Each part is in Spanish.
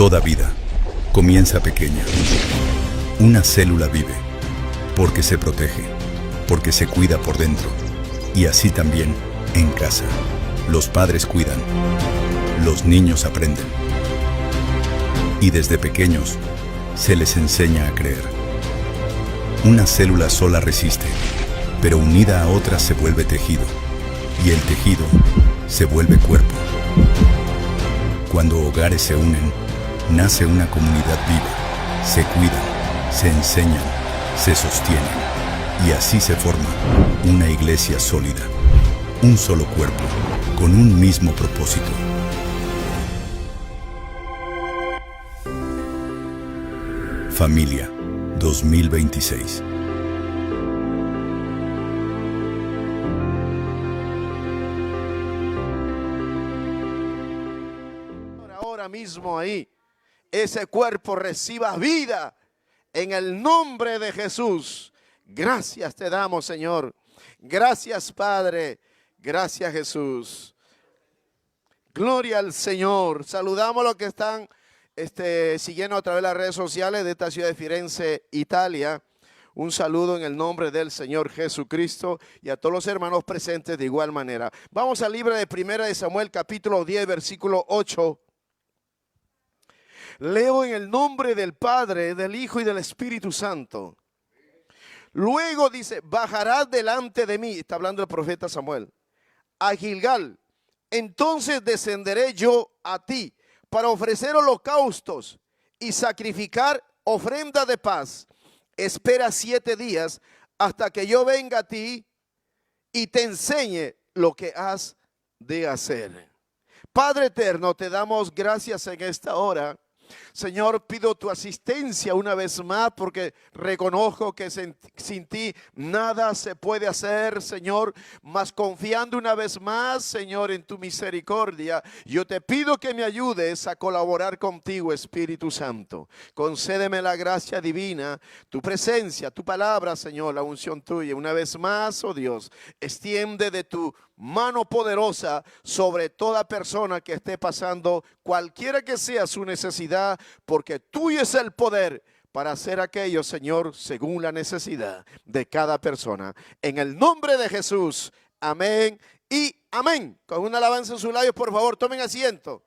Toda vida comienza pequeña. Una célula vive porque se protege, porque se cuida por dentro. Y así también en casa. Los padres cuidan, los niños aprenden. Y desde pequeños se les enseña a creer. Una célula sola resiste, pero unida a otra se vuelve tejido. Y el tejido se vuelve cuerpo. Cuando hogares se unen, nace una comunidad viva. Se cuidan, se enseñan, se sostienen. Y así se forma una iglesia sólida. Un solo cuerpo, con un mismo propósito. Familia 2026. Ahora mismo ahí, ese cuerpo reciba vida en el nombre de Jesús. Gracias te damos, Señor. Gracias, Padre. Gracias, Jesús. Gloria al Señor. Saludamos a los que están siguiendo a través de las redes sociales de esta ciudad de Firenze, Italia. Un saludo en el nombre del Señor Jesucristo y a todos los hermanos presentes de igual manera. Vamos al libro de 1 Samuel, capítulo 10, versículo 8. Leo en el nombre del Padre, del Hijo y del Espíritu Santo. Luego dice, bajarás delante de mí, está hablando el profeta Samuel, a Gilgal. Entonces descenderé yo a ti para ofrecer holocaustos y sacrificar ofrenda de paz. Espera 7 días hasta que yo venga a ti y te enseñe lo que has de hacer. Padre eterno, te damos gracias en esta hora. Señor, pido tu asistencia una vez más porque reconozco que sin ti nada se puede hacer, Señor, mas confiando una vez más, Señor, en tu misericordia, yo te pido que me ayudes a colaborar contigo, Espíritu Santo. Concédeme la gracia divina, tu presencia, tu palabra, Señor, la unción tuya. Una vez más, oh Dios, extiende de tu mano poderosa sobre toda persona que esté pasando cualquiera que sea su necesidad, porque tuyo es el poder para hacer aquello, Señor, según la necesidad de cada persona. En el nombre de Jesús, amén y amén. Con una alabanza en sus labios, por favor, tomen asiento.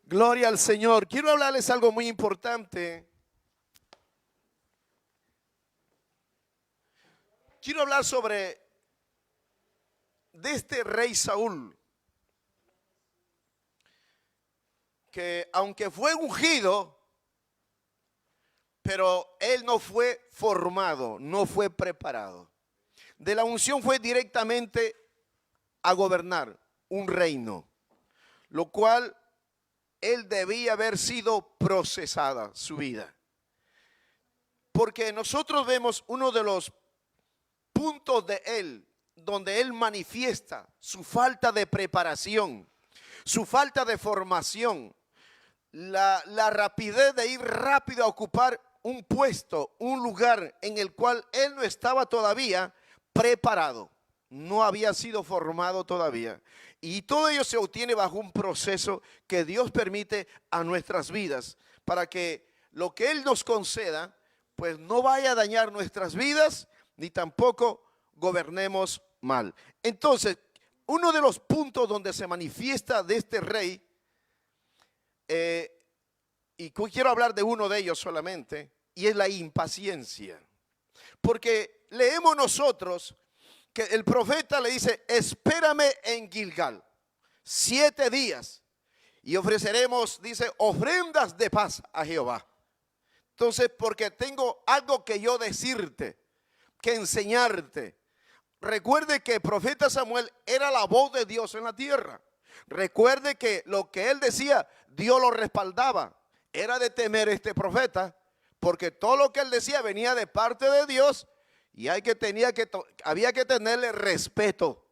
Gloria al Señor. Quiero hablarles algo muy importante. Quiero hablar sobre de este rey Saúl, que aunque fue ungido, pero él no fue formado, no fue preparado. De la unción fue directamente a gobernar un reino, lo cual él debía haber sido procesada su vida. Porque nosotros vemos uno de los puntos de él, donde él manifiesta su falta de preparación, su falta de formación, la rapidez de ir rápido a ocupar un puesto, un lugar en el cual él no estaba todavía preparado, no había sido formado todavía. Y todo ello se obtiene bajo un proceso que Dios permite a nuestras vidas, para que lo que él nos conceda, pues no vaya a dañar nuestras vidas, ni tampoco gobernemos mal. Entonces, uno de los puntos donde se manifiesta de este rey, y quiero hablar de uno de ellos solamente, y es la impaciencia. Porque leemos nosotros que el profeta le dice, espérame en Gilgal 7 días y ofreceremos, dice, ofrendas de paz a Jehová. Entonces, porque tengo algo que yo decirte, que enseñarte. Recuerde que el profeta Samuel era la voz de Dios en la tierra. Recuerde que lo que él decía, Dios lo respaldaba. Era de temer este profeta, porque todo lo que él decía venía de parte de Dios y había que tenerle respeto.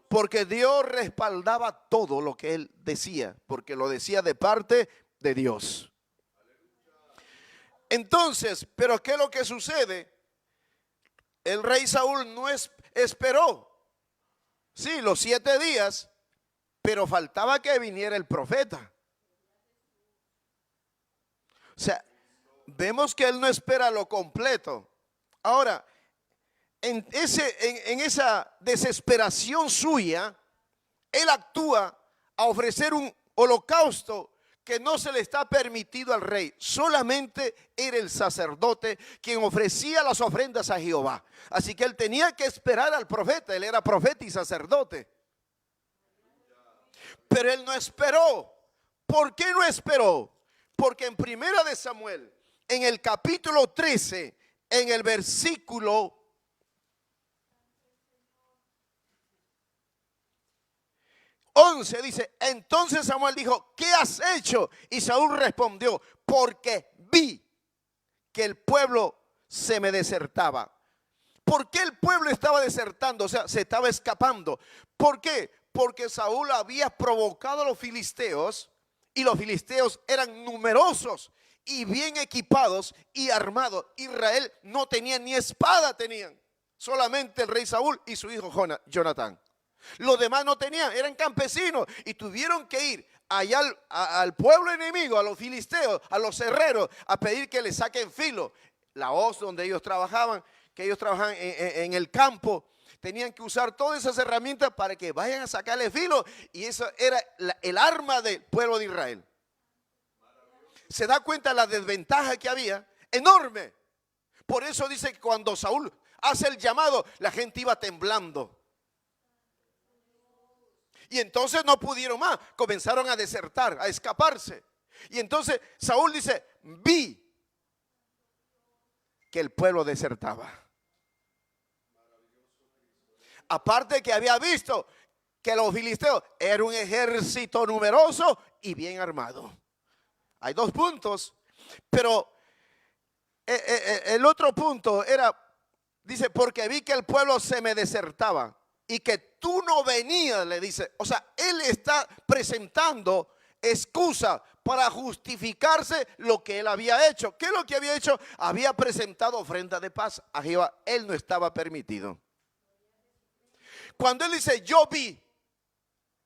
Porque Dios respaldaba todo lo que él decía, porque lo decía de parte de Dios. Entonces, ¿pero qué es lo que sucede? El rey Saúl no esperó, sí, los 7 días, pero faltaba que viniera el profeta. O sea, vemos que él no espera lo completo. Ahora, en esa desesperación suya, él actúa a ofrecer un holocausto que no se le está permitido al rey. Solamente era el sacerdote quien ofrecía las ofrendas a Jehová. Así que él tenía que esperar al profeta. Él era profeta y sacerdote. Pero él no esperó. ¿Por qué no esperó? Porque en Primera de Samuel, en el capítulo 13, en el versículo 11 dice: entonces Samuel dijo, ¿qué has hecho? Y Saúl respondió, porque vi que el pueblo se me desertaba. ¿Por qué el pueblo estaba desertando? O sea, se estaba escapando. ¿Por qué? Porque Saúl había provocado a los filisteos, y los filisteos eran numerosos y bien equipados y armados. Israel no tenía ni espada, tenían solamente el rey Saúl y su hijo Jonatán. Los demás no tenían, eran campesinos y tuvieron que ir allá al pueblo enemigo, a los filisteos, a los herreros, a pedir que le saquen filo. La hoz donde ellos trabajaban, que ellos trabajaban en el campo, tenían que usar todas esas herramientas para que vayan a sacarle filo, y eso era el arma del pueblo de Israel. Se da cuenta de la desventaja que había, enorme. Por eso dice que cuando Saúl hace el llamado, la gente iba temblando. Y entonces no pudieron más, comenzaron a desertar, a escaparse. Y entonces Saúl dice, vi que el pueblo desertaba. Aparte que había visto que los filisteos eran un ejército numeroso y bien armado. Hay dos puntos, pero el otro punto era, dice, porque vi que el pueblo se me desertaba y que tú no venías, le dice. O sea, él está presentando excusa para justificarse lo que él había hecho. ¿Qué es lo que había hecho? Había presentado ofrenda de paz a Jehová. Él no estaba permitido. Cuando él dice yo vi,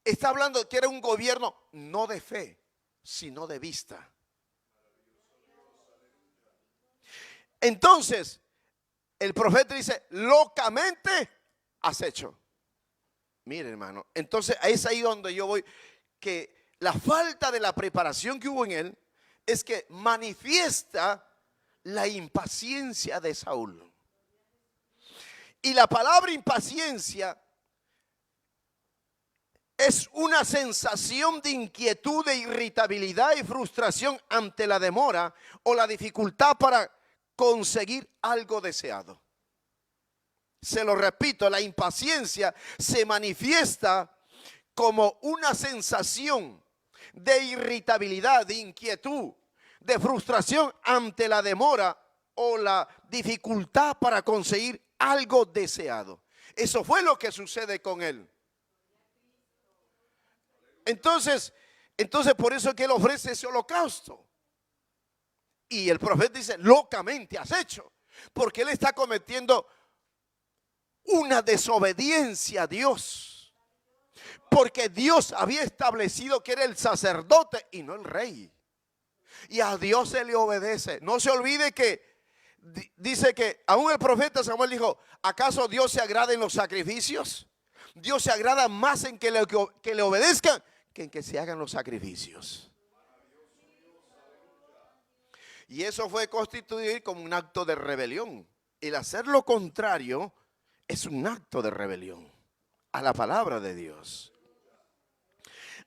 está hablando de que era un gobierno no de fe, sino de vista. Entonces el profeta dice, locamente has hecho. Mire, hermano, entonces es ahí donde yo voy, que la falta de la preparación que hubo en él es que manifiesta la impaciencia de Saúl. Y la palabra impaciencia es una sensación de inquietud, de irritabilidad y frustración ante la demora o la dificultad para conseguir algo deseado. Se lo repito, la impaciencia se manifiesta como una sensación de irritabilidad, de inquietud, de frustración ante la demora o la dificultad para conseguir algo deseado. Eso fue lo que sucede con él. Entonces por eso es que él ofrece ese holocausto. Y el profeta dice, locamente has hecho, porque él está cometiendo una desobediencia a Dios, porque Dios había establecido que era el sacerdote y no el rey, y a Dios se le obedece. No se olvide que dice que aún el profeta Samuel dijo, ¿acaso Dios se agrada en los sacrificios? Dios se agrada más en que le obedezcan que en que se hagan los sacrificios. Y eso fue constituido como un acto de rebelión. El hacer lo contrario es un acto de rebelión a la palabra de Dios.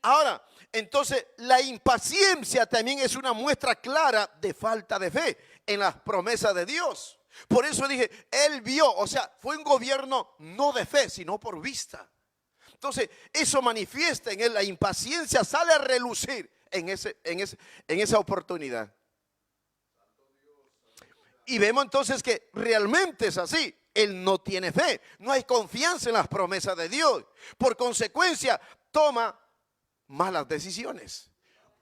Ahora, entonces la impaciencia también es una muestra clara de falta de fe en las promesas de Dios. Por eso dije, él vio, o sea, fue un gobierno no de fe, sino por vista. Entonces, eso manifiesta en él, la impaciencia sale a relucir en esa oportunidad. Y vemos entonces que realmente es así. Él no tiene fe, no hay confianza en las promesas de Dios. Por consecuencia, toma malas decisiones.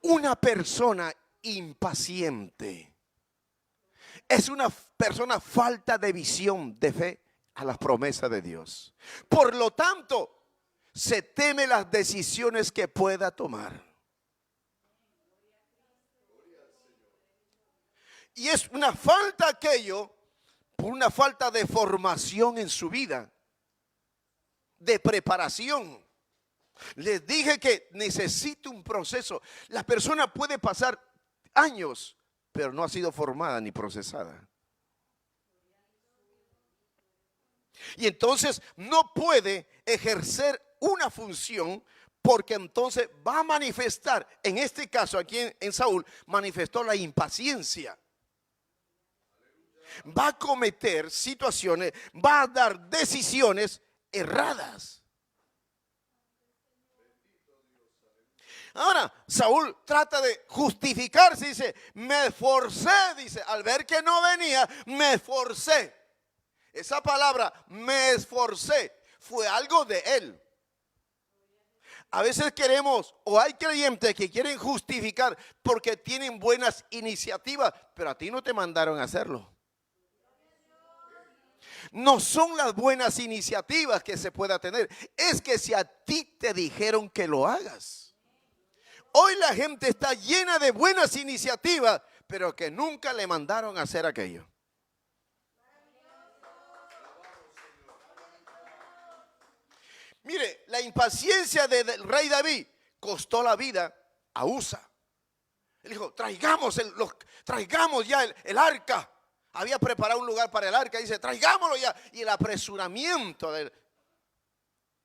Una persona impaciente es una persona falta de visión, de fe a las promesas de Dios. Por lo tanto, se teme las decisiones que pueda tomar. Y es una falta aquello por una falta de formación en su vida, de preparación. Les dije que necesita un proceso. La persona puede pasar años, pero no ha sido formada ni procesada. Y entonces no puede ejercer una función, porque entonces va a manifestar, en este caso aquí en Saúl, manifestó la impaciencia. Va a cometer situaciones, va a dar decisiones erradas. Ahora, Saúl trata de justificarse, dice, me esforcé, dice, al ver que no venía, me esforcé. Esa palabra, me esforcé, fue algo de él. A veces queremos, o hay creyentes que quieren justificar porque tienen buenas iniciativas, pero a ti no te mandaron a hacerlo. No son las buenas iniciativas que se pueda tener, es que si a ti te dijeron que lo hagas. Hoy la gente está llena de buenas iniciativas, pero que nunca le mandaron a hacer aquello. Mire, la impaciencia del rey David costó la vida a Usa. Él dijo, traigamos ya el arca. Había preparado un lugar para el arca, dice, traigámoslo ya. Y el apresuramiento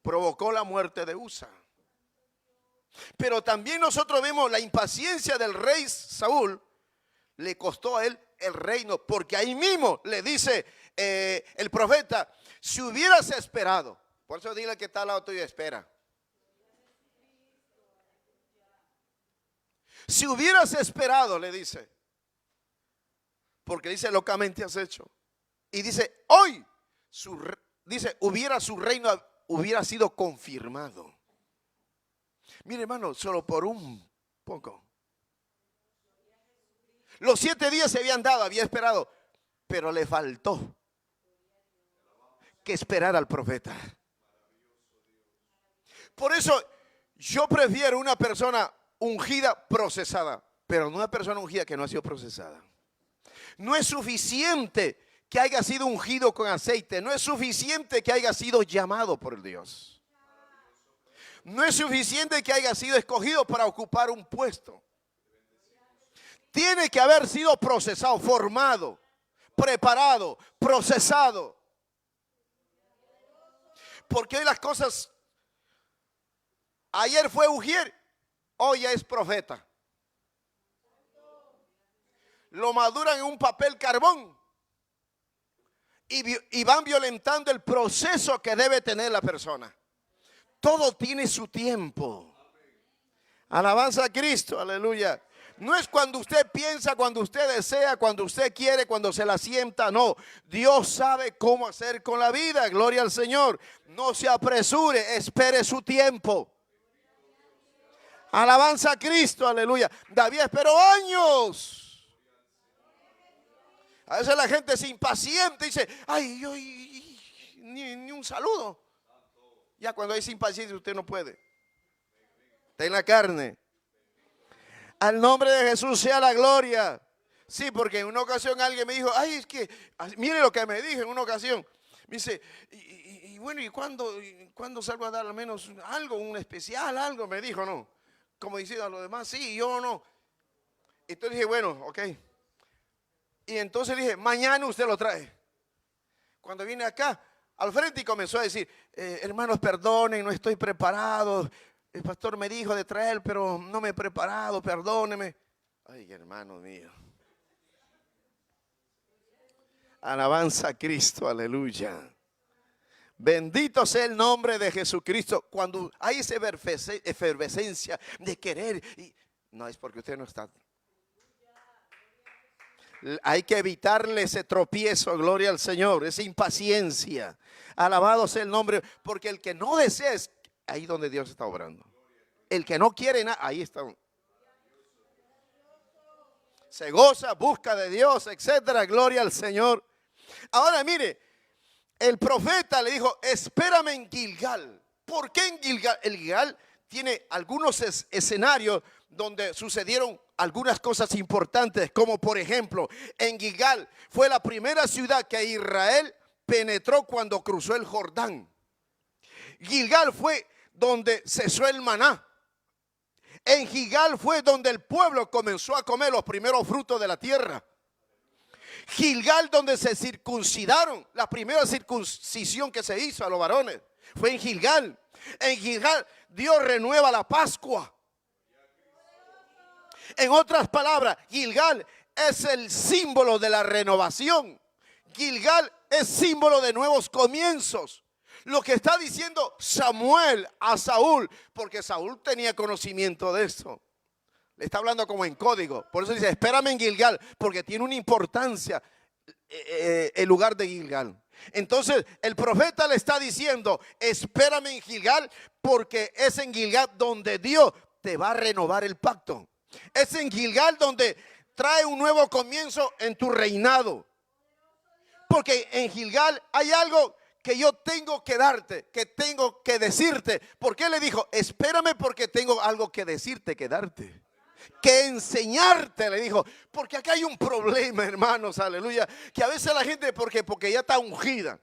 provocó la muerte de Usa. Pero también nosotros vemos la impaciencia del rey Saúl, le costó a él el reino, porque ahí mismo le dice el profeta, si hubieras esperado, por eso dile que está al lado tuyo, espera. Si hubieras esperado, le dice, porque dice locamente has hecho, y dice hoy, su reino hubiera sido confirmado. Mire, hermano, solo por un poco. Los 7 días se habían dado, había esperado, pero le faltó que esperar al profeta. Por eso yo prefiero una persona ungida procesada, pero no una persona ungida que no ha sido procesada. No es suficiente que haya sido ungido con aceite, no es suficiente que haya sido llamado por Dios. No es suficiente que haya sido escogido para ocupar un puesto. Tiene que haber sido procesado, formado, preparado, procesado. Porque hoy las cosas, ayer fue Ujier, hoy ya es profeta. Lo maduran en un papel carbón y van violentando el proceso que debe tener la persona. Todo tiene su tiempo. Alabanza a Cristo, aleluya. No es cuando usted piensa, cuando usted desea, cuando usted quiere, cuando se la sienta, no. Dios sabe cómo hacer con la vida, gloria al Señor. No se apresure, espere su tiempo. Alabanza a Cristo, aleluya. David esperó años. A veces la gente es impaciente y dice, ay, yo ni un saludo. Ya cuando hay impaciencia usted no puede. Está en la carne. Al nombre de Jesús sea la gloria. Sí, porque en una ocasión alguien me dijo, ay, es que, mire lo que me dijo en una ocasión. Me dice, y bueno, ¿y cuándo salgo a dar al menos algo, un especial, algo? Me dijo, no. Como diciendo a los demás, sí, yo no. Entonces dije, bueno, ok. Y entonces dije, mañana usted lo trae. Cuando vine acá al frente y comenzó a decir, hermanos, perdonen, no estoy preparado. El pastor me dijo de traer, pero no me he preparado, perdóneme. Ay, hermano mío. Alabanza a Cristo, aleluya. Bendito sea el nombre de Jesucristo. Cuando hay esa efervescencia de querer, no es porque usted no está. Hay que evitarle ese tropiezo, gloria al Señor, esa impaciencia. Alabado sea el nombre, porque el que no desea es ahí donde Dios está obrando. El que no quiere nada, ahí está. Se goza, busca de Dios, etcétera, gloria al Señor. Ahora mire, el profeta le dijo, espérame en Gilgal, ¿Por qué en Gilgal? El Gilgal tiene algunos escenarios donde sucedieron algunas cosas importantes, como por ejemplo, en Gilgal fue la primera ciudad que Israel penetró cuando cruzó el Jordán. Gilgal fue donde cesó el maná. En Gilgal fue donde el pueblo comenzó a comer los primeros frutos de la tierra. Gilgal donde se circuncidaron, la primera circuncisión que se hizo a los varones fue en Gilgal. En Gilgal Dios renueva la Pascua. En otras palabras, Gilgal es el símbolo de la renovación. Gilgal es símbolo de nuevos comienzos. Lo que está diciendo Samuel a Saúl, porque Saúl tenía conocimiento de eso. Le está hablando como en código. Por eso dice, espérame en Gilgal, porque tiene una importancia el lugar de Gilgal. Entonces el profeta le está diciendo, espérame en Gilgal, porque es en Gilgal donde Dios te va a renovar el pacto. Es en Gilgal donde trae un nuevo comienzo en tu reinado. Porque en Gilgal hay algo que yo tengo que darte, que tengo que decirte. ¿Por qué le dijo? Espérame porque tengo algo que decirte, que darte, que enseñarte, le dijo. Porque acá hay un problema, hermanos, aleluya, que a veces la gente, porque ya está ungida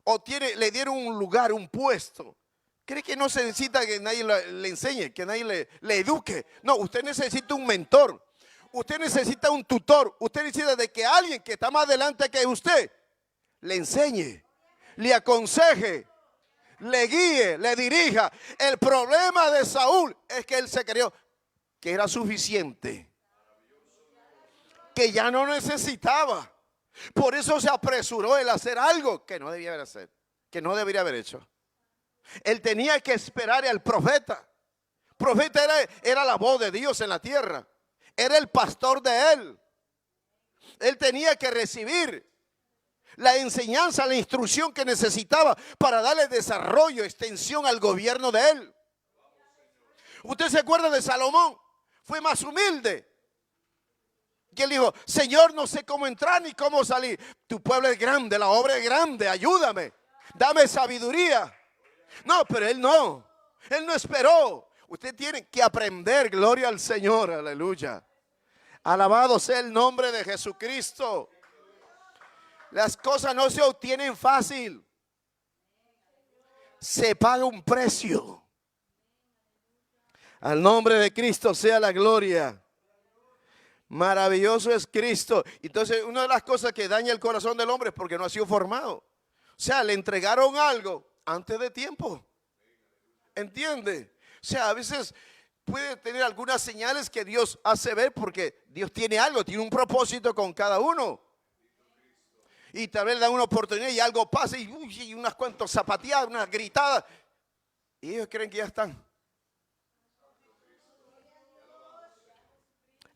o le dieron un lugar, un puesto, cree que no se necesita que nadie le enseñe, que nadie le eduque. No, usted necesita un mentor, usted necesita un tutor, usted necesita de que alguien que está más adelante que usted le enseñe, le aconseje, le guíe, le dirija. El problema de Saúl es que él se creyó que era suficiente, que ya no necesitaba. Por eso se apresuró él a hacer algo que no debía hacer, que no debería haber hecho. Él tenía que esperar al profeta. Profeta era la voz de Dios en la tierra. Era el pastor de él. Él tenía que recibir la enseñanza, la instrucción que necesitaba para darle desarrollo, extensión al gobierno de él. ¿Usted se acuerda de Salomón? Fue más humilde. Y él dijo, Señor, no sé cómo entrar ni cómo salir. Tu pueblo es grande, la obra es grande, ayúdame, dame sabiduría. No, pero él no esperó. Usted tiene que aprender, gloria al Señor, aleluya. Alabado sea el nombre de Jesucristo. Las cosas no se obtienen fácil. Se paga un precio. Al nombre de Cristo sea la gloria. Maravilloso es Cristo. Entonces, una de las cosas que daña el corazón del hombre es porque no ha sido formado. O sea, le entregaron algo antes de tiempo. ¿Entiende? O sea, a veces puede tener algunas señales que Dios hace ver porque Dios tiene algo, tiene un propósito con cada uno. Y tal vez le dan una oportunidad y algo pasa y unas cuantas zapateadas, unas gritadas. Y ellos creen que ya están.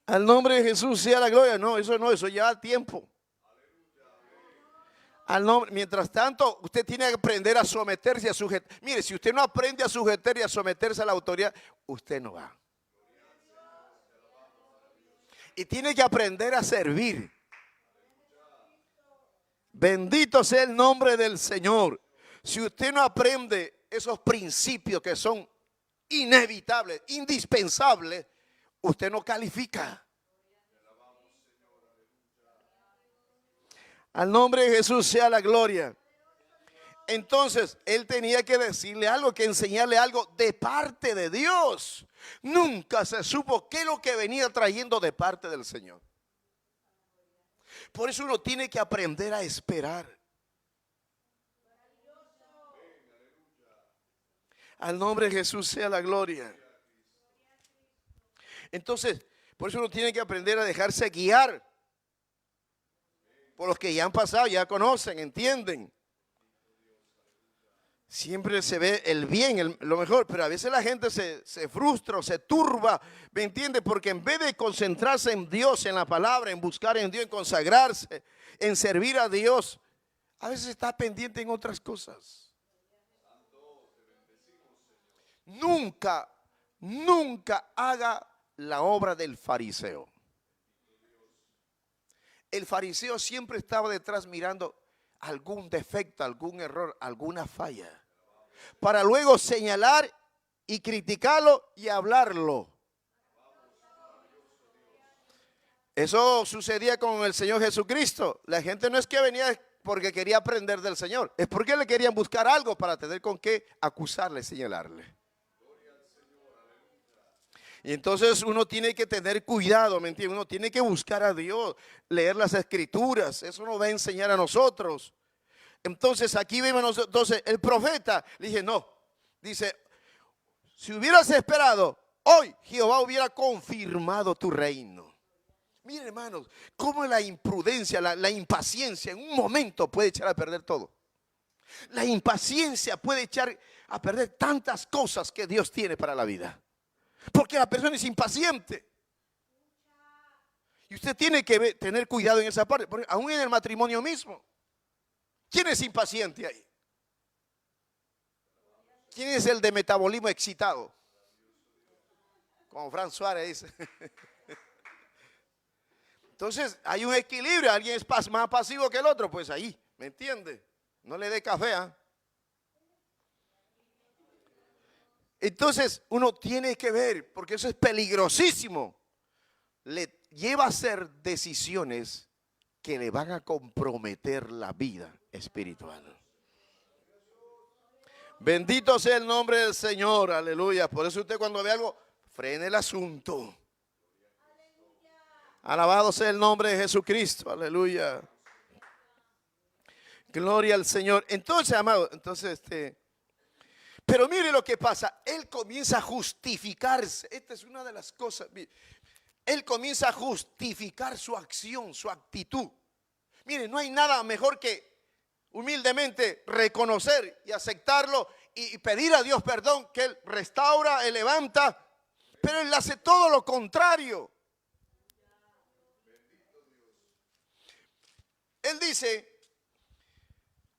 Al nombre de Jesús sea la gloria. No, eso lleva tiempo. Al nombre, mientras tanto, usted tiene que aprender a someterse, a sujetar. Mire, si usted no aprende a sujetar y a someterse a la autoridad, usted no va. Y tiene que aprender a servir. Bendito sea el nombre del Señor. Si usted no aprende esos principios que son inevitables, indispensables, usted no califica. Al nombre de Jesús sea la gloria. Entonces, él tenía que decirle algo, que enseñarle algo de parte de Dios. Nunca se supo qué es lo que venía trayendo de parte del Señor. Por eso uno tiene que aprender a esperar. Al nombre de Jesús sea la gloria. Entonces, por eso uno tiene que aprender a dejarse guiar por los que ya han pasado, ya conocen, entienden. Siempre se ve el bien, lo mejor, pero a veces la gente se frustra o se turba, ¿me entiende? Porque en vez de concentrarse en Dios, en la palabra, en buscar en Dios, en consagrarse, en servir a Dios, a veces está pendiente en otras cosas. Nunca haga la obra del fariseo. El fariseo siempre estaba detrás mirando algún defecto, algún error, alguna falla. para luego señalar y criticarlo y hablarlo. Eso sucedía con el Señor Jesucristo. La gente no es que venía porque quería aprender del Señor, es porque le querían buscar algo para tener con qué acusarle, señalarle. Y entonces uno tiene que tener cuidado, ¿me entiendes? Uno tiene que buscar a Dios, leer las Escrituras, eso nos va a enseñar a nosotros. Entonces aquí vemos, entonces el profeta le dije, no, dice, si hubieras esperado, hoy Jehová hubiera confirmado tu reino. Miren, hermanos, cómo la imprudencia, la impaciencia en un momento puede echar a perder todo. La impaciencia puede echar a perder tantas cosas que Dios tiene para la vida. Porque la persona es impaciente. Y usted tiene que tener cuidado en esa parte, porque aún en el matrimonio mismo. ¿Quién es impaciente ahí? ¿Quién es el de metabolismo excitado? Como Fran Suárez dice. Entonces hay un equilibrio, alguien es más pasivo que el otro, pues ahí, ¿me entiende? No le dé café, ¿ah? Entonces uno tiene que ver, porque eso es peligrosísimo. Le lleva a hacer decisiones que le van a comprometer la vida espiritual. Bendito sea el nombre del Señor, aleluya. Por eso usted cuando ve algo, frene el asunto. Alabado sea el nombre de Jesucristo, aleluya. Gloria al Señor. Entonces, amado, pero mire lo que pasa. Él comienza a justificarse. Esta es una de las cosas. Él comienza a justificar su acción, su actitud. Mire, no hay nada mejor que humildemente reconocer y aceptarlo y pedir a Dios perdón, que Él restaura, Él levanta, pero Él hace todo lo contrario. Él dice,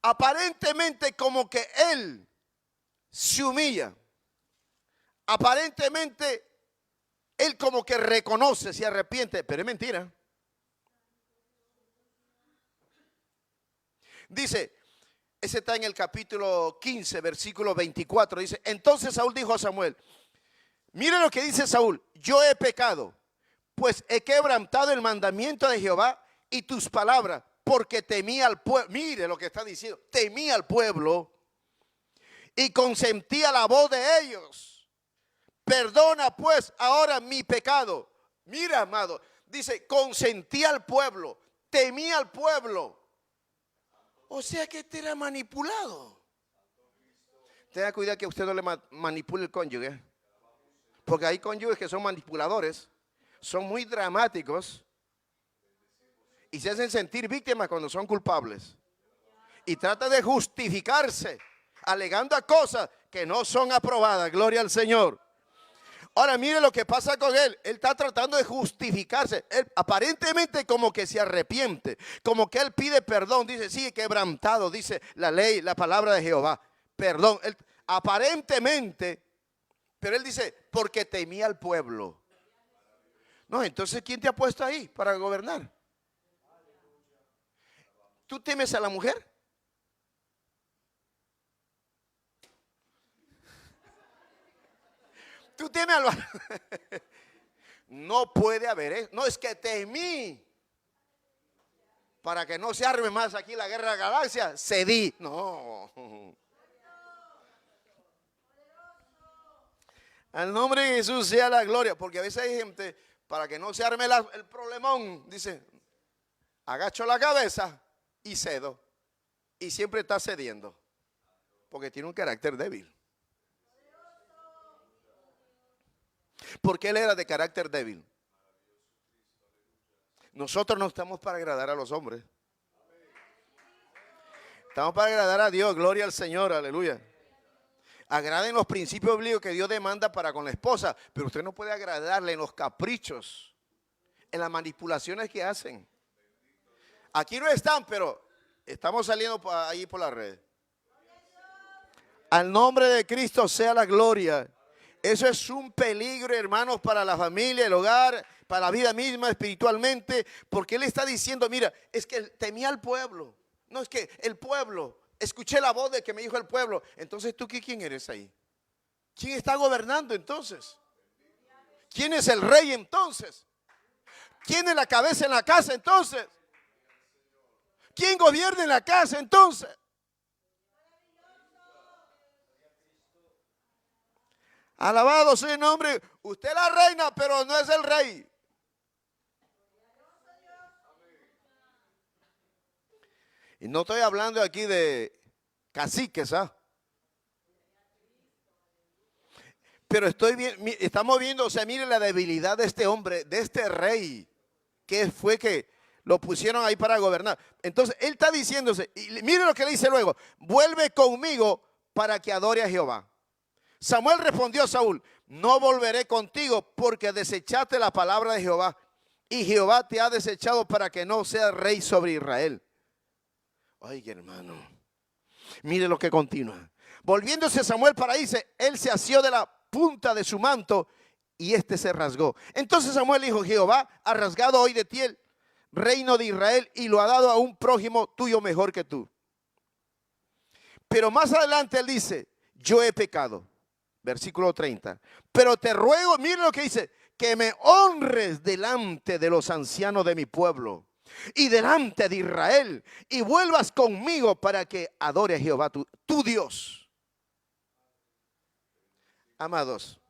aparentemente como que Él se humilla, aparentemente Él como que reconoce, se arrepiente, pero es mentira. Dice, ese está en el capítulo 15, versículo 24, dice, entonces Saúl dijo a Samuel, mire lo que dice Saúl, yo he pecado, pues he quebrantado el mandamiento de Jehová y tus palabras, porque temí al pueblo. Mire lo que está diciendo, temí al pueblo y consentí a la voz de ellos. Perdona pues ahora mi pecado. Mira, amado, dice, consentí al pueblo, temí al pueblo. O sea que este era manipulado. Tenga cuidado que usted no le manipule el cónyuge, porque hay cónyuges que son manipuladores, son muy dramáticos y se hacen sentir víctimas cuando son culpables. Y tratan de justificarse, alegando a cosas que no son aprobadas. Gloria al Señor. Ahora mire lo que pasa con él. Él está tratando de justificarse. Él aparentemente como que se arrepiente, como que él pide perdón. Dice, sí, quebrantado, dice la ley, la palabra de Jehová. Perdón, él, aparentemente, pero él dice, porque temía al pueblo. No, entonces, ¿quién te ha puesto ahí para gobernar? ¿Tú temes a la mujer? ¿Tú temes al varón? No puede haber eso. No, es que temí para que no se arme más aquí la guerra de la galaxia. Cedí. No. Al nombre de Jesús sea la gloria. Porque a veces hay gente, para que no se arme el problemón, dice, agacho la cabeza y cedo. Y siempre está cediendo, porque tiene un carácter débil. Porque él era de carácter débil. Nosotros no estamos para agradar a los hombres. Estamos para agradar a Dios. Gloria al Señor, aleluya. Agraden los principios bíblicos que Dios demanda para con la esposa, pero usted no puede agradarle en los caprichos, en las manipulaciones que hacen. Aquí no están, pero estamos saliendo ahí por la red. Al nombre de Cristo sea la gloria. Eso es un peligro, hermanos, para la familia, el hogar, para la vida misma espiritualmente, porque él está diciendo, mira, es que temía al pueblo. No, es que el pueblo escuché la voz de que me dijo el pueblo. Entonces, ¿tú quién eres ahí? ¿Quién está gobernando entonces? ¿Quién es el rey entonces? ¿Quién es la cabeza en la casa entonces? ¿Quién gobierna en la casa entonces? Alabado sea el nombre. Usted es la reina, pero no es el rey. Y no estoy hablando aquí de caciques, ¿ah? Pero estamos viendo, o sea, mire la debilidad de este hombre, de este rey, que fue que lo pusieron ahí para gobernar. Entonces, él está diciéndose, y mire lo que le dice luego, vuelve conmigo para que adore a Jehová. Samuel respondió a Saúl, no volveré contigo porque desechaste la palabra de Jehová y Jehová te ha desechado para que no seas rey sobre Israel. Ay, hermano, mire lo que continúa. Volviéndose Samuel para irse, él se asió de la punta de su manto y este se rasgó. Entonces Samuel dijo, Jehová ha rasgado hoy de ti el reino de Israel y lo ha dado a un prójimo tuyo mejor que tú. Pero más adelante él dice, yo he pecado. Versículo 30. Pero te ruego, mire lo que dice, que me honres delante de los ancianos de mi pueblo y delante de Israel y vuelvas conmigo para que adore a Jehová tu Dios. Amados,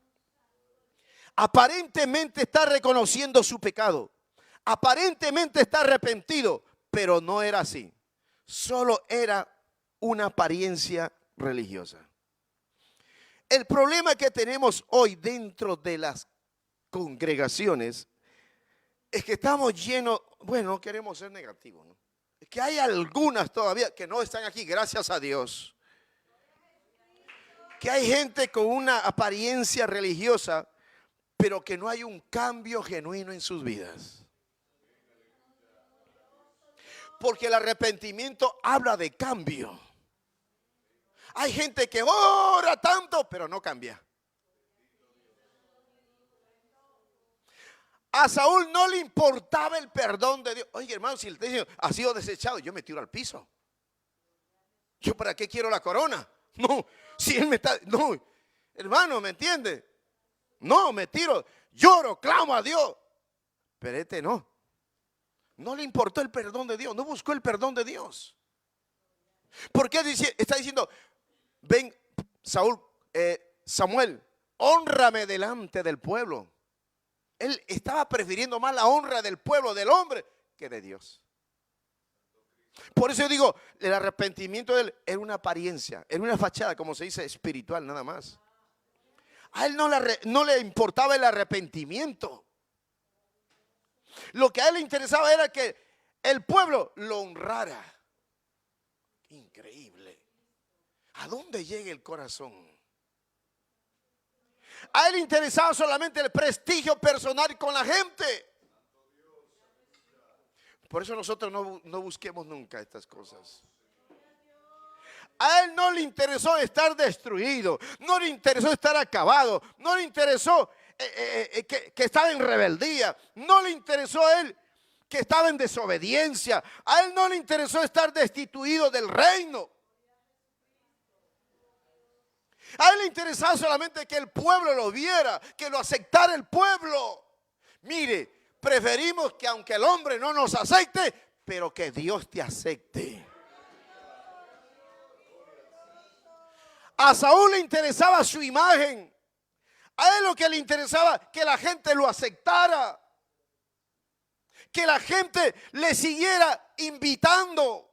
aparentemente está reconociendo su pecado, aparentemente está arrepentido, pero no era así, solo era una apariencia religiosa. El problema que tenemos hoy dentro de las congregaciones es que estamos llenos, bueno, no queremos ser negativos, ¿no? Es que hay algunas todavía que no están aquí, gracias a Dios. Que hay gente con una apariencia religiosa, pero que no hay un cambio genuino en sus vidas. Porque el arrepentimiento habla de cambio. Hay gente que ora tanto, pero no cambia. A Saúl no le importaba el perdón de Dios. Oye, hermano, si el Señor ha sido desechado, yo me tiro al piso. ¿Yo para qué quiero la corona? No, si él me está, no, hermano, ¿me entiende? No, me tiro, lloro, clamo a Dios. Pero este no. No le importó el perdón de Dios, no buscó el perdón de Dios. ¿Por qué está diciendo, ven, Samuel, hónrame delante del pueblo? Él estaba prefiriendo más la honra del pueblo, del hombre, que de Dios. Por eso yo digo, el arrepentimiento de él era una apariencia, era una fachada, como se dice, espiritual nada más. A él no le importaba el arrepentimiento. Lo que a él le interesaba era que el pueblo lo honrara. Increíble. ¿A dónde llega el corazón? A él le interesaba solamente el prestigio personal con la gente. Por eso nosotros no busquemos nunca estas cosas. A él no le interesó estar destruido, no le interesó estar acabado, no le interesó que estaba en rebeldía, no le interesó a él que estaba en desobediencia, a él no le interesó estar destituido del reino. A él le interesaba solamente que el pueblo lo viera, que lo aceptara el pueblo. Mire, preferimos que aunque el hombre no nos acepte, pero que Dios te acepte. A Saúl le interesaba su imagen. A él lo que le interesaba, que la gente lo aceptara. Que la gente le siguiera invitando.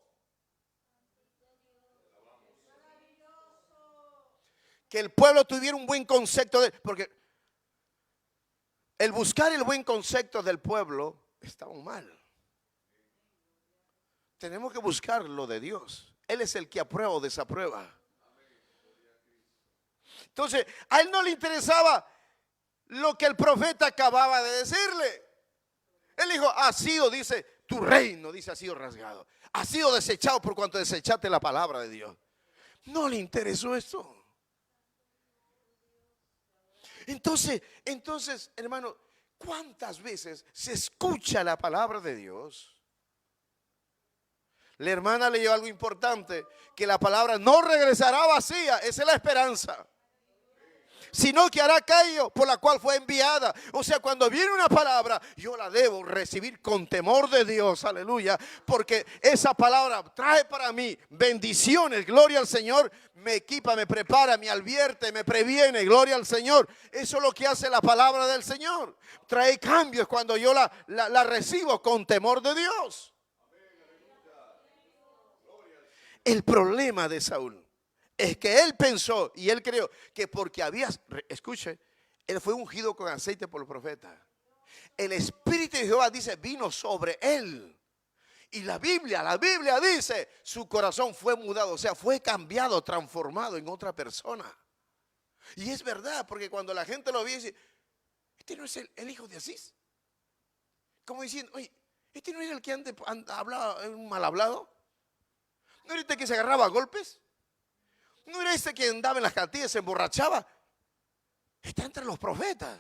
Que el pueblo tuviera un buen concepto de él. Porque el buscar el buen concepto del pueblo está mal. Tenemos que buscar lo de Dios. Él es el que aprueba o desaprueba. Entonces, a él no le interesaba lo que el profeta acababa de decirle. Él dijo, ha sido, dice, tu reino, dice, ha sido rasgado. Ha sido desechado por cuanto desechaste la palabra de Dios. No le interesó eso. Entonces, hermano, ¿cuántas veces se escucha la palabra de Dios? La hermana leyó algo importante, que la palabra no regresará vacía. Esa es la esperanza. Sino que hará aquello por la cual fue enviada. O sea, cuando viene una palabra, yo la debo recibir con temor de Dios, aleluya, porque esa palabra trae para mí bendiciones, gloria al Señor, me equipa, me prepara, me advierte, me previene, gloria al Señor. Eso es lo que hace la palabra del Señor. Trae cambios cuando yo la recibo con temor de Dios. El problema de Saúl es que él pensó y él creyó que porque había, escuche, él fue ungido con aceite por el profeta. El Espíritu de Jehová, dice, vino sobre él. Y la Biblia dice, su corazón fue mudado, o sea, fue cambiado, transformado en otra persona. Y es verdad, porque cuando la gente lo ve, dice, este no es el hijo de Asís. Como diciendo, oye, este no era el que antes hablaba un mal hablado. ¿No era este que se agarraba a golpes? ¿No era este que andaba en las cantinas, se emborrachaba? Está entre los profetas.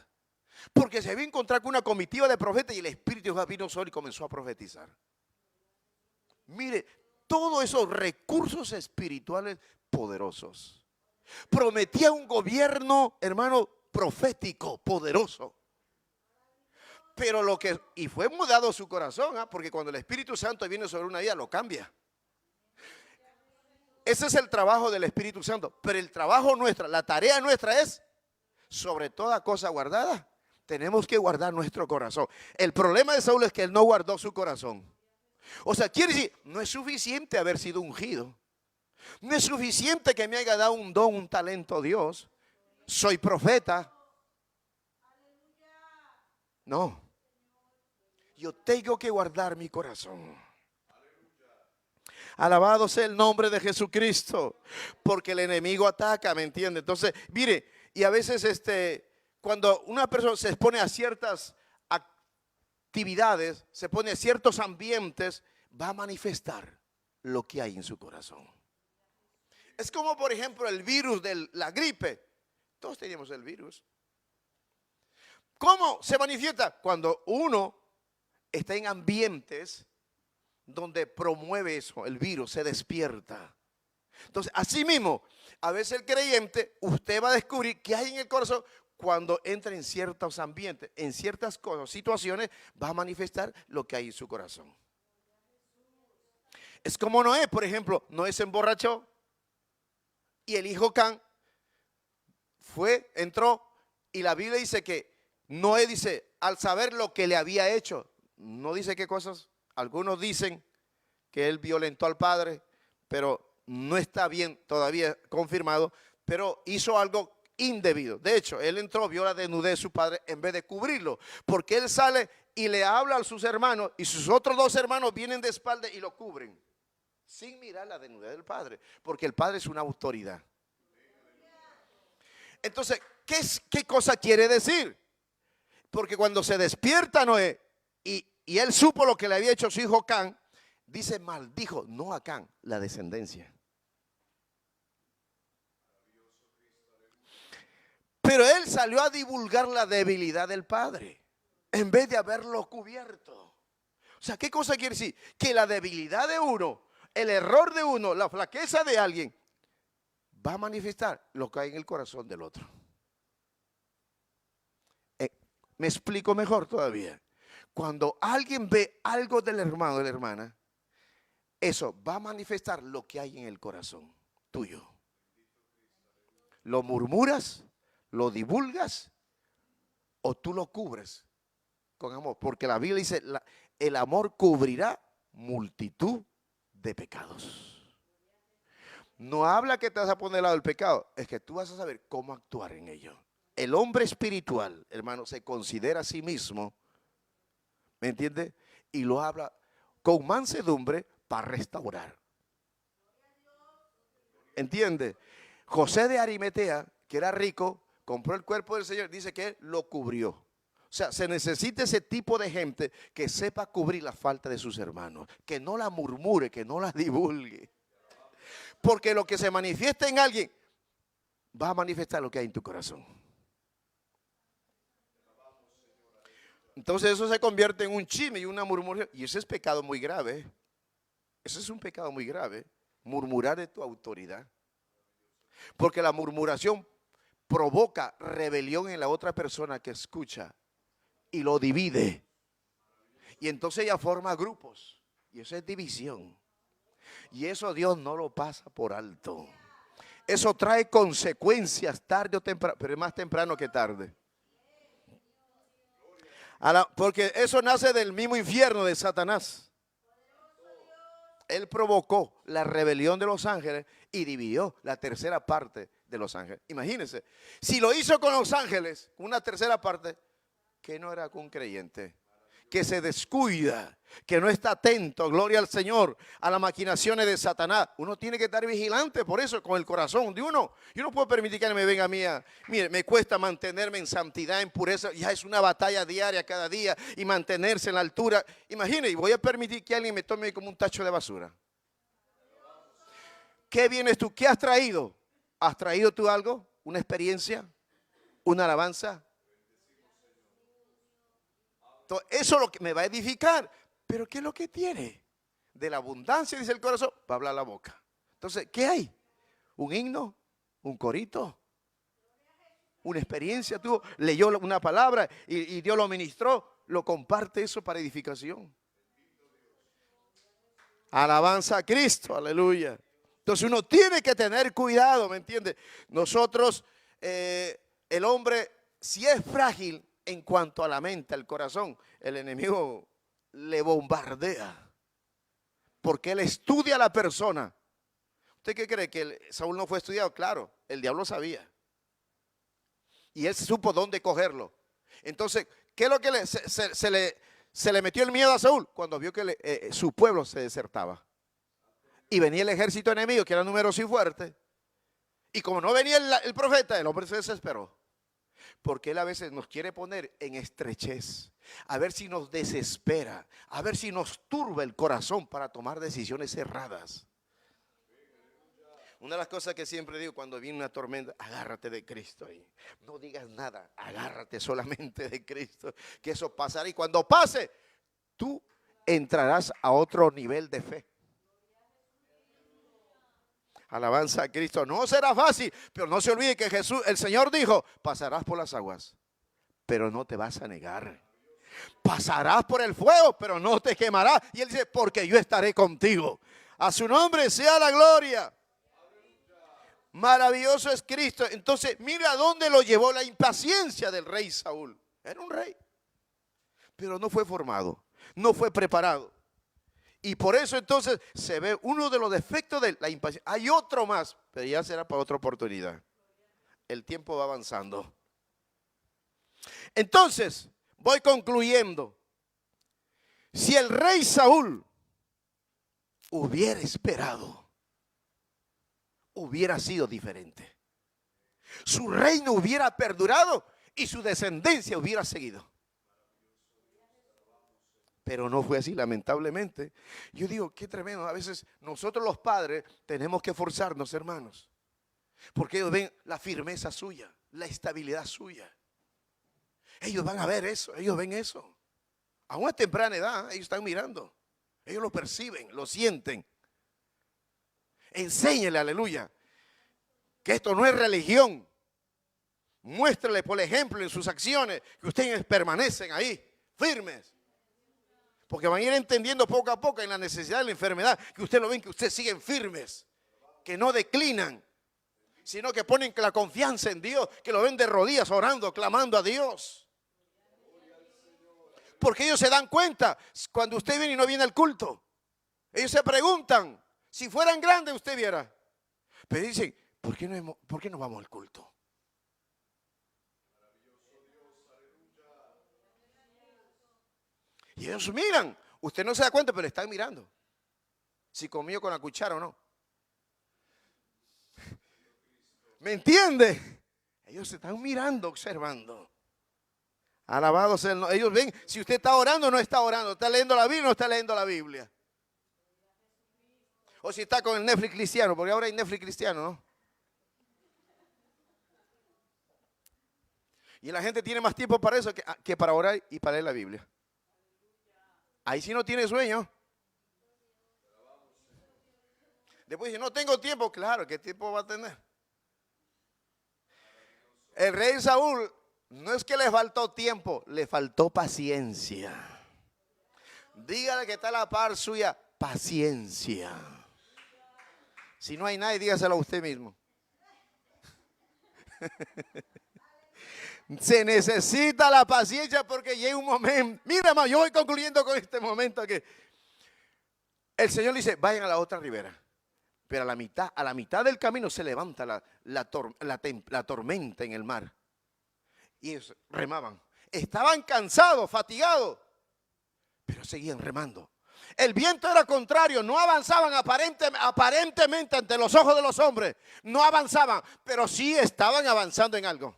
Porque se había encontrado con una comitiva de profetas y el Espíritu de Jehová vino sobre y comenzó a profetizar. Mire, todos esos recursos espirituales poderosos. Prometía un gobierno, hermano, profético, poderoso. Pero y fue mudado su corazón, porque cuando el Espíritu Santo viene sobre una vida, lo cambia. Ese es el trabajo del Espíritu Santo. Pero el trabajo nuestro, la tarea nuestra es, sobre toda cosa guardada, tenemos que guardar nuestro corazón. El problema de Saúl es que él no guardó su corazón. O sea, quiere decir, no es suficiente haber sido ungido. No es suficiente que me haya dado un don, un talento Dios. Soy profeta. No. Yo tengo que guardar mi corazón. Alabado sea el nombre de Jesucristo, porque el enemigo ataca, ¿me entiende? Entonces, mire, y a veces cuando una persona se expone a ciertas actividades, se pone a ciertos ambientes, va a manifestar lo que hay en su corazón. Es como, por ejemplo, el virus de la gripe. Todos tenemos el virus. ¿Cómo se manifiesta? Cuando uno está en ambientes donde promueve eso, el virus se despierta. Entonces, así mismo, a veces el creyente, usted va a descubrir qué hay en el corazón cuando entra en ciertos ambientes, en ciertas cosas, situaciones, va a manifestar lo que hay en su corazón. Es como Noé, por ejemplo. Noé se emborrachó y el hijo Can entró, y la Biblia dice que Noé dice, al saber lo que le había hecho, no dice qué cosas. Algunos dicen que él violentó al padre, pero no está bien todavía confirmado, pero hizo algo indebido. De hecho, él entró, vio la desnudez de su padre en vez de cubrirlo, porque él sale y le habla a sus hermanos y sus otros dos hermanos vienen de espalda y lo cubren, sin mirar la desnudez del padre, porque el padre es una autoridad. Entonces, ¿qué cosa quiere decir? Porque cuando se despierta Noé y él supo lo que le había hecho su hijo Can, dice, maldijo, no a Can, la descendencia. Pero él salió a divulgar la debilidad del padre, en vez de haberlo cubierto. O sea, ¿qué cosa quiere decir? Que la debilidad de uno, el error de uno, la flaqueza de alguien, va a manifestar lo que hay en el corazón del otro. Me explico mejor todavía. Cuando alguien ve algo del hermano o de la hermana, eso va a manifestar lo que hay en el corazón tuyo. ¿Lo murmuras? ¿Lo divulgas? ¿O tú lo cubres con amor? Porque la Biblia dice, el amor cubrirá multitud de pecados. No habla que te vas a poner al lado del pecado, es que tú vas a saber cómo actuar en ello. El hombre espiritual, hermano, se considera a sí mismo, ¿me entiende? Y lo habla con mansedumbre para restaurar. ¿Entiende? José de Arimatea, que era rico, compró el cuerpo del Señor, dice que lo cubrió. O sea, se necesita ese tipo de gente que sepa cubrir la falta de sus hermanos, que no la murmure, que no la divulgue. Porque lo que se manifiesta en alguien va a manifestar lo que hay en tu corazón. Entonces eso se convierte en un chisme y una murmuración. Y ese es pecado muy grave. Eso es un pecado muy grave, murmurar de tu autoridad. Porque la murmuración provoca rebelión en la otra persona que escucha y lo divide. Y entonces ella forma grupos. Y eso es división. Y eso Dios no lo pasa por alto. Eso trae consecuencias tarde o temprano, pero es más temprano que tarde. Porque eso nace del mismo infierno de Satanás. Él provocó la rebelión de los ángeles y dividió la tercera parte de los ángeles. Imagínense, si lo hizo con los ángeles, una tercera parte, que no era con un creyente, que se descuida, que no está atento, gloria al Señor, a las maquinaciones de Satanás. Uno tiene que estar vigilante por eso, con el corazón de uno. Yo no puedo permitir que me venga a mí, mire, me cuesta mantenerme en santidad, en pureza, ya es una batalla diaria cada día y mantenerse en la altura. Imagine, y voy a permitir que alguien me tome como un tacho de basura. ¿Qué vienes tú? ¿Qué has traído? ¿Has traído tú algo? ¿Una experiencia? ¿Una alabanza? Eso es lo que me va a edificar. Pero ¿qué es lo que tiene? De la abundancia, dice el corazón, va a hablar la boca. Entonces, ¿qué hay? ¿Un himno? ¿Un corito? ¿Una experiencia? Tú leyó una palabra y Dios lo ministró. Lo comparte eso para edificación. Alabanza a Cristo, aleluya. Entonces uno tiene que tener cuidado, ¿me entiende? Nosotros, el hombre, si es frágil, en cuanto a la mente, al corazón, el enemigo le bombardea. Porque él estudia a la persona. ¿Usted qué cree? ¿Que Saúl no fue estudiado? Claro, el diablo sabía. Y él supo dónde cogerlo. Entonces, ¿qué es lo que se le metió el miedo a Saúl? Cuando vio que su pueblo se desertaba. Y venía el ejército enemigo, que era numeroso y fuerte. Y como no venía el profeta, el hombre se desesperó. Porque él a veces nos quiere poner en estrechez, a ver si nos desespera, a ver si nos turba el corazón para tomar decisiones erradas. Una de las cosas que siempre digo cuando viene una tormenta, agárrate de Cristo. No digas nada, agárrate solamente de Cristo, que eso pasará. Y cuando pase, tú entrarás a otro nivel de fe. Alabanza a Cristo. No será fácil, pero no se olvide que Jesús, el Señor dijo, pasarás por las aguas, pero no te vas a negar. Pasarás por el fuego, pero no te quemarás. Y él dice, porque yo estaré contigo. A su nombre sea la gloria. Maravilloso es Cristo. Entonces, mira dónde lo llevó la impaciencia del rey Saúl. Era un rey, pero no fue formado, no fue preparado. Y por eso entonces se ve uno de los defectos de la impaciencia. Hay otro más, pero ya será para otra oportunidad. El tiempo va avanzando. Entonces, voy concluyendo. Si el rey Saúl hubiera esperado, hubiera sido diferente. Su reino hubiera perdurado y su descendencia hubiera seguido. Pero no fue así, lamentablemente. Yo digo, qué tremendo. A veces nosotros los padres tenemos que forzarnos, hermanos. Porque ellos ven la firmeza suya, la estabilidad suya. Ellos van a ver eso, ellos ven eso. A una temprana edad, ellos están mirando. Ellos lo perciben, lo sienten. Enséñele, aleluya, que esto no es religión. Muéstrele, por ejemplo, en sus acciones, que ustedes permanecen ahí, firmes. Porque van a ir entendiendo poco a poco en la necesidad de la enfermedad, que usted lo ven, que ustedes siguen firmes, que no declinan, sino que ponen la confianza en Dios, que lo ven de rodillas orando, clamando a Dios. Porque ellos se dan cuenta cuando usted viene y no viene al culto. Ellos se preguntan, si fueran grandes usted viera. Pero dicen, ¿por qué no vamos al culto? Y ellos miran, usted no se da cuenta, pero están mirando. Si comió con la cuchara o no. ¿Me entiende? Ellos se están mirando, observando. Alabado sea el nombre. Ellos ven si usted está orando o no está orando. ¿Está leyendo la Biblia o no está leyendo la Biblia? O si está con el Netflix cristiano, porque ahora hay Netflix cristiano, ¿no? Y la gente tiene más tiempo para eso que para orar y para leer la Biblia. Ahí sí no tiene sueño. Después dice, no tengo tiempo. Claro, ¿qué tiempo va a tener? El rey Saúl no es que le faltó tiempo, le faltó paciencia. Dígale que está a la par suya, paciencia. Si no hay nadie, dígaselo a usted mismo. Se necesita la paciencia porque llega un momento. Mira, hermano, yo voy concluyendo con este momento que el Señor dice, vayan a la otra ribera. Pero a la mitad del camino se levanta la tormenta en el mar. Y ellos remaban. Estaban cansados, fatigados, pero seguían remando. El viento era contrario, no avanzaban aparentemente ante los ojos de los hombres. No avanzaban, pero sí estaban avanzando en algo.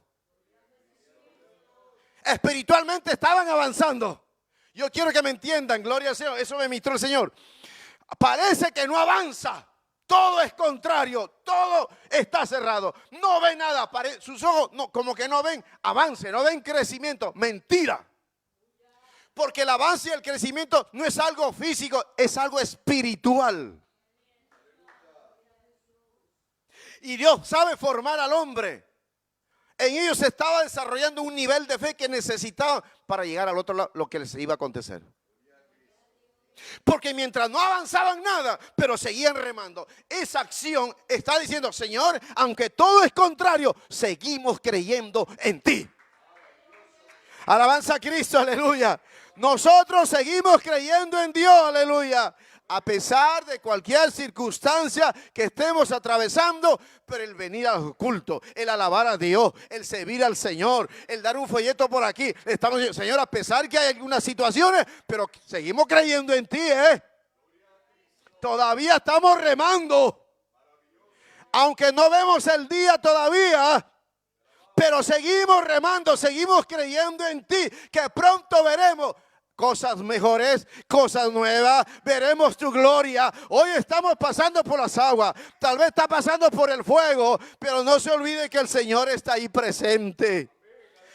Espiritualmente estaban avanzando. Yo quiero que me entiendan, gloria al Señor. Eso me ministró el Señor. Parece que no avanza. Todo es contrario, todo está cerrado. No ven nada, sus ojos no, como que no ven avance, no ven crecimiento. Mentira. Porque el avance y el crecimiento no es algo físico, es algo espiritual. Y Dios sabe formar al hombre. En ellos se estaba desarrollando un nivel de fe que necesitaban para llegar al otro lado, lo que les iba a acontecer. Porque mientras no avanzaban nada, pero seguían remando. Esa acción está diciendo, Señor, aunque todo es contrario, seguimos creyendo en ti. Alabanza a Cristo, aleluya. Nosotros seguimos creyendo en Dios, aleluya. A pesar de cualquier circunstancia que estemos atravesando, pero el venir al culto, el alabar a Dios, el servir al Señor, el dar un folleto por aquí. Estamos diciendo, Señor, a pesar que hay algunas situaciones, pero seguimos creyendo en ti, Todavía estamos remando. Aunque no vemos el día todavía, pero seguimos remando, seguimos creyendo en ti, que pronto veremos cosas mejores, cosas nuevas, veremos tu gloria. Hoy estamos pasando por las aguas, tal vez está pasando por el fuego, pero no se olvide que el Señor está ahí presente.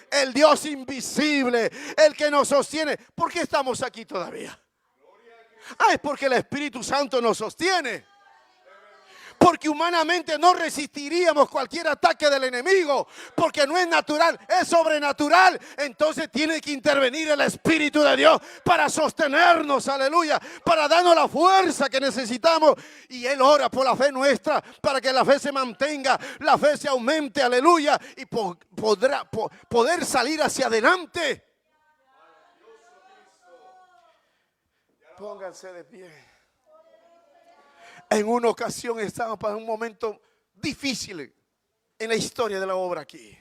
El Dios invisible, el que nos sostiene. ¿Por qué estamos aquí todavía? Es porque el Espíritu Santo nos sostiene. Porque humanamente no resistiríamos cualquier ataque del enemigo, porque no es natural, es sobrenatural. Entonces tiene que intervenir el Espíritu de Dios para sostenernos, aleluya, para darnos la fuerza que necesitamos. Y Él ora por la fe nuestra, para que la fe se mantenga, la fe se aumente, aleluya, y poder salir hacia adelante. Pónganse de pie. En una ocasión estábamos para un momento difícil en la historia de la obra aquí.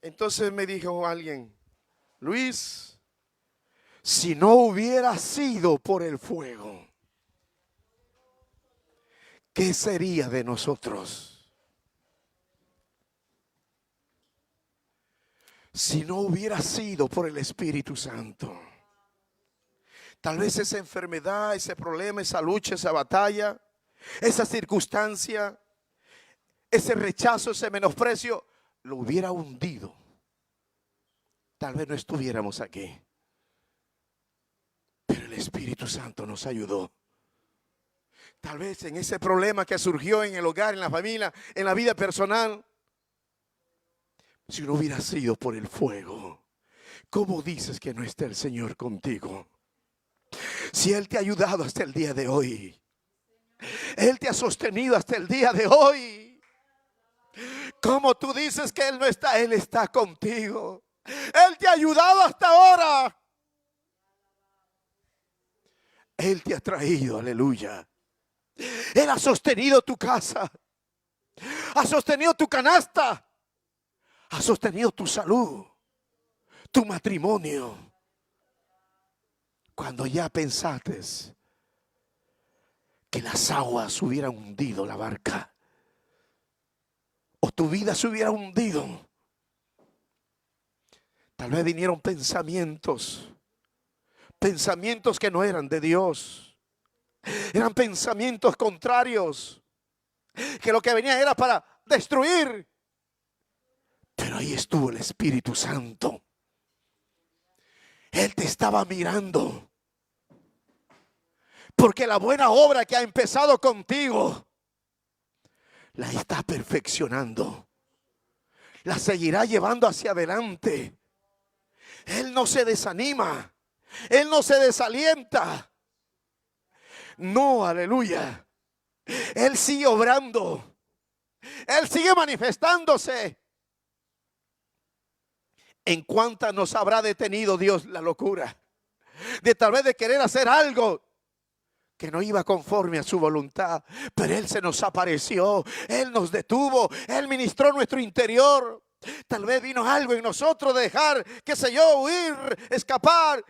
Entonces me dijo alguien, Luis, si no hubiera sido por el fuego, ¿qué sería de nosotros? Si no hubiera sido por el Espíritu Santo. Tal vez esa enfermedad, ese problema, esa lucha, esa batalla, esa circunstancia, ese rechazo, ese menosprecio, lo hubiera hundido. Tal vez no estuviéramos aquí. Pero el Espíritu Santo nos ayudó. Tal vez en ese problema que surgió en el hogar, en la familia, en la vida personal, si no hubiera sido por el fuego, ¿cómo dices que no está el Señor contigo? Si Él te ha ayudado hasta el día de hoy, Él te ha sostenido hasta el día de hoy, ¿cómo tú dices que Él no está? Él está contigo. Él te ha ayudado hasta ahora. Él te ha traído, aleluya. Él ha sostenido tu casa, ha sostenido tu canasta, ha sostenido tu salud, tu matrimonio. Cuando ya pensaste que las aguas hubieran hundido la barca, o tu vida se hubiera hundido, tal vez vinieron pensamientos que no eran de Dios, eran pensamientos contrarios, que lo que venía era para destruir. Pero ahí estuvo el Espíritu Santo. Él te estaba mirando, Porque la buena obra que ha empezado contigo, la está perfeccionando. La seguirá llevando hacia adelante. Él no se desanima. Él no se desalienta. No, aleluya. Él sigue obrando. Él sigue manifestándose. ¿En cuántas nos habrá detenido Dios la locura? De tal vez de querer hacer algo que no iba conforme a su voluntad. Pero Él se nos apareció. Él nos detuvo. Él ministró nuestro interior. Tal vez vino algo en nosotros de dejar, qué sé yo, huir, escapar,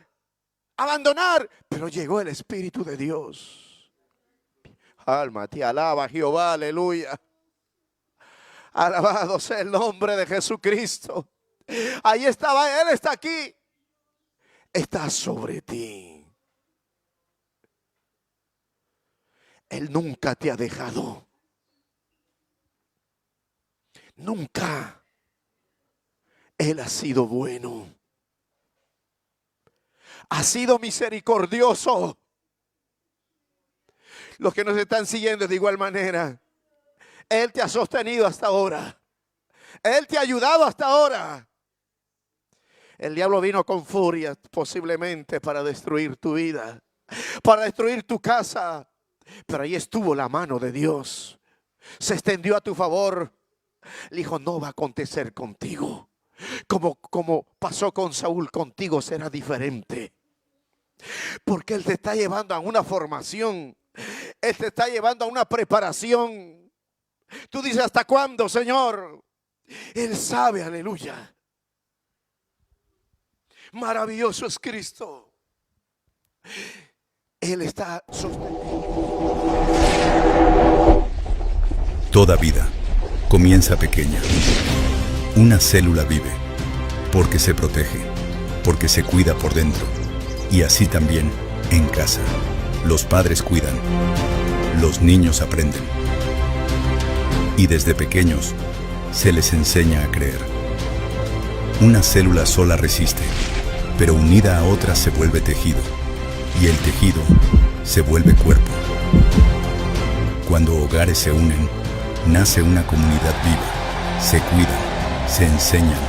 abandonar. Pero llegó el Espíritu de Dios. Alma te alaba, Jehová, aleluya. Alabado sea el nombre de Jesucristo. Ahí estaba Él, está aquí. Está sobre ti. Él nunca te ha dejado. Nunca. Él ha sido bueno. Ha sido misericordioso. Los que nos están siguiendo de igual manera. Él te ha sostenido hasta ahora. Él te ha ayudado hasta ahora. El diablo vino con furia posiblemente para destruir tu vida, para destruir tu casa. Pero ahí estuvo la mano de Dios. Se extendió a tu favor. Le dijo, no va a acontecer contigo. Como pasó con Saúl, contigo será diferente. Porque Él te está llevando a una formación. Él te está llevando a una preparación. Tú dices, ¿hasta cuándo, Señor? Él sabe, aleluya. Maravilloso es Cristo. Él está sosteniendo. Toda vida comienza pequeña. Una célula vive porque se protege, porque se cuida por dentro. Y así también en casa. Los padres cuidan, los niños aprenden. Y desde pequeños se les enseña a creer. Una célula sola resiste, pero unida a otra se vuelve tejido. Y el tejido se vuelve cuerpo. Cuando hogares se unen, nace una comunidad viva. Se cuidan, se enseñan,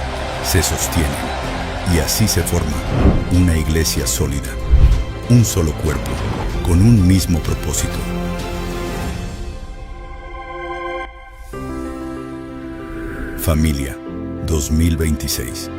se sostienen. Y así se forma una iglesia sólida. Un solo cuerpo, con un mismo propósito. Familia 2026.